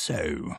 So,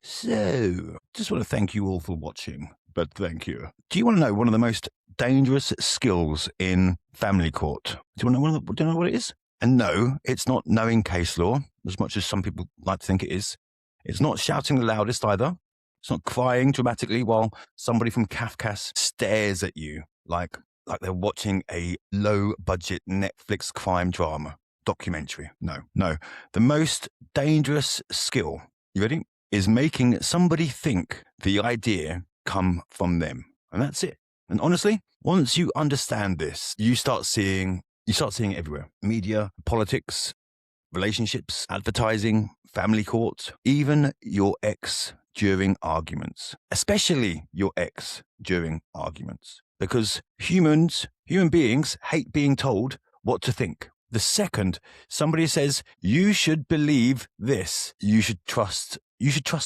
just want to thank you all for watching, but thank you. Do you want to know one of the most dangerous skills in family court? Do you want to know what it is? And no, it's not knowing case law, as much as some people like to think it is. It's not shouting the loudest either. It's not crying dramatically while somebody from Kafka's stares at you like they're watching a low-budget Netflix crime drama documentary. No. The most dangerous skill, you ready, is making somebody think the idea come from them. And that's it. And honestly, once you understand this, you start seeing it everywhere. Media, politics, relationships, advertising, family court, even your ex during arguments, especially your ex during arguments, because human beings hate being told what to think. The second somebody says, you should believe this, you should trust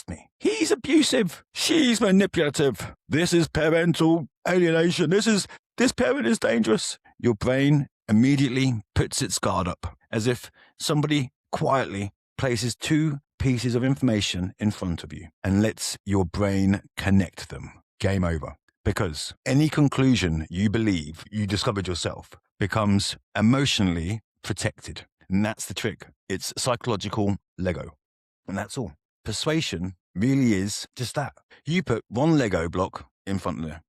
me. He's abusive. She's manipulative. This is parental alienation. This parent is dangerous. Your brain immediately puts its guard up, as if somebody quietly places two pieces of information in front of you and lets your brain connect them. Game over. Because any conclusion you believe you discovered yourself becomes emotionally protected. And that's the trick. It's psychological Lego. And that's all. Persuasion really is just that. You put one Lego block in front of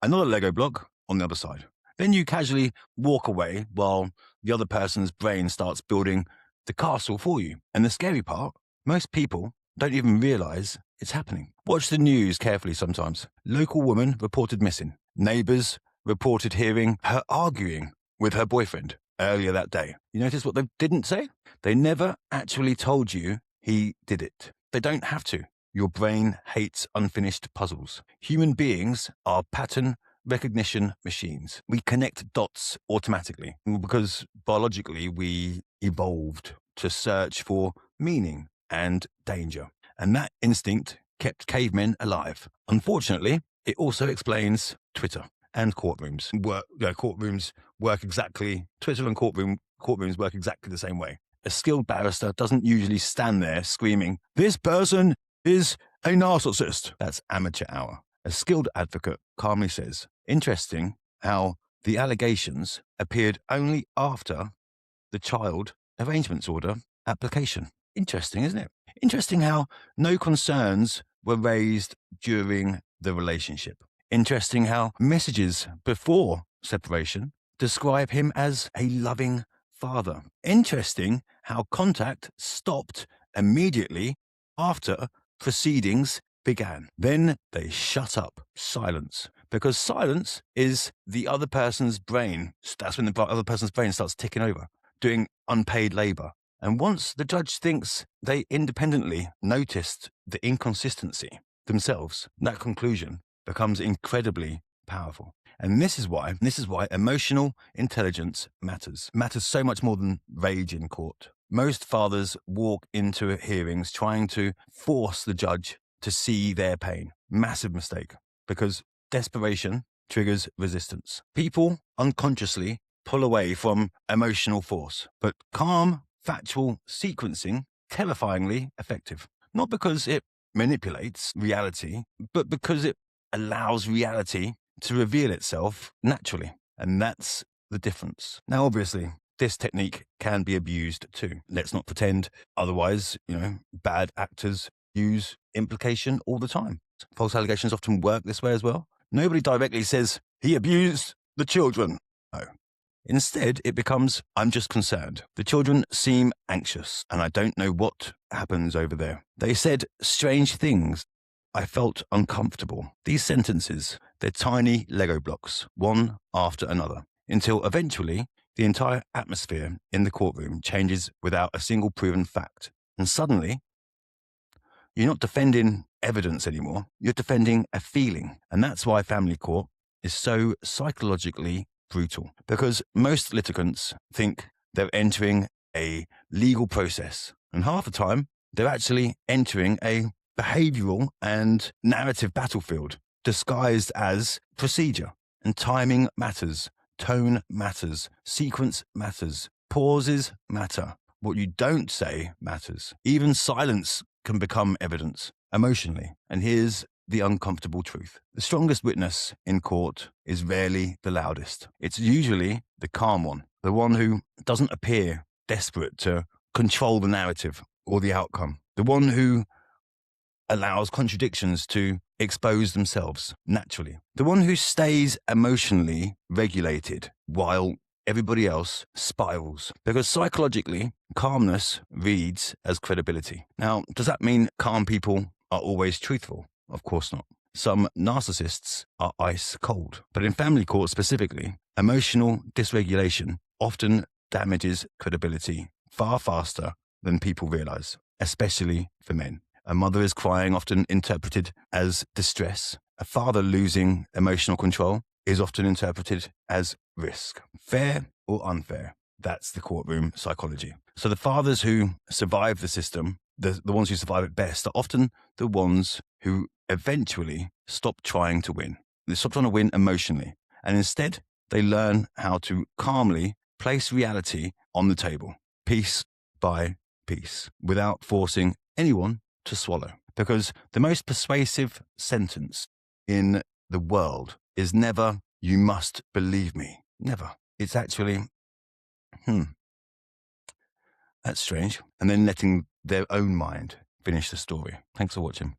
another Lego block on the other side. Then you casually walk away while the other person's brain starts building the castle for you. And the scary part, most people don't even realize it's happening. Watch the news carefully sometimes. Local woman reported missing. Neighbors reported hearing her arguing with her boyfriend earlier that day. You notice what they didn't say? They never actually told you he did it. They don't have to. Your brain hates unfinished puzzles. Human beings are pattern recognition machines. We connect dots automatically because biologically we evolved to search for meaning and danger. And that instinct kept cavemen alive. Unfortunately, it also explains Twitter and courtrooms. Twitter and courtrooms work exactly the same way. A skilled barrister doesn't usually stand there screaming, "This person is a narcissist." That's amateur hour. A skilled advocate calmly says, "Interesting how the allegations appeared only after the child arrangements order application." Interesting, isn't it? Interesting how no concerns were raised during the relationship. Interesting how messages before separation describe him as a loving father. Interesting how contact stopped immediately after proceedings began. Then they shut up. Silence. Because silence is the other person's brain. That's when the other person's brain starts ticking over, doing unpaid labor. And once the judge thinks they independently noticed the inconsistency themselves, that conclusion becomes incredibly powerful. And this is why emotional intelligence matters so much more than rage in court. Most fathers walk into hearings trying to force the judge to see their pain. Massive mistake, because desperation triggers resistance. People unconsciously pull away from emotional force, but calm, factual sequencing, terrifyingly effective. Not because it manipulates reality, but because it allows reality to reveal itself naturally. And that's the difference. Now, obviously, this technique can be abused too. Let's not pretend otherwise. Bad actors use implication all the time. False allegations often work this way as well. Nobody directly says, "He abused the children." No. Instead, it becomes, "I'm just concerned. The children seem anxious, and I don't know what happens over there. They said strange things. I felt uncomfortable." These sentences, they're tiny Lego blocks, one after another, until eventually the entire atmosphere in the courtroom changes without a single proven fact. And suddenly, you're not defending evidence anymore. You're defending a feeling. And that's why family court is so psychologically brutal, because most litigants think they're entering a legal process, and half the time they're actually entering a behavioral and narrative battlefield disguised as procedure. And timing matters, tone matters, sequence matters, pauses matter. What you don't say matters. Even silence can become evidence. emotionally. And here's the uncomfortable truth. The strongest witness in court is rarely the loudest. It's usually the calm one, the one who doesn't appear desperate to control the narrative or the outcome, the one who allows contradictions to expose themselves naturally, the one who stays emotionally regulated while everybody else spirals. Because psychologically, calmness reads as credibility. Now, does that mean calm people are always truthful? Of course not. Some narcissists are ice cold. But in family court specifically, emotional dysregulation often damages credibility far faster than people realize, especially for men. A mother is crying, often interpreted as distress. A father losing emotional control is often interpreted as risk. Fair or unfair? That's the courtroom psychology. So the fathers who survive the system, the ones who survive it best, are often the ones who eventually stop trying to win. They stop trying to win emotionally. And instead, they learn how to calmly place reality on the table, piece by piece, without forcing anyone to swallow. Because the most persuasive sentence in the world is never, "You must believe me." Never. It's actually, that's strange. And then letting their own mind finish the story. Thanks for watching.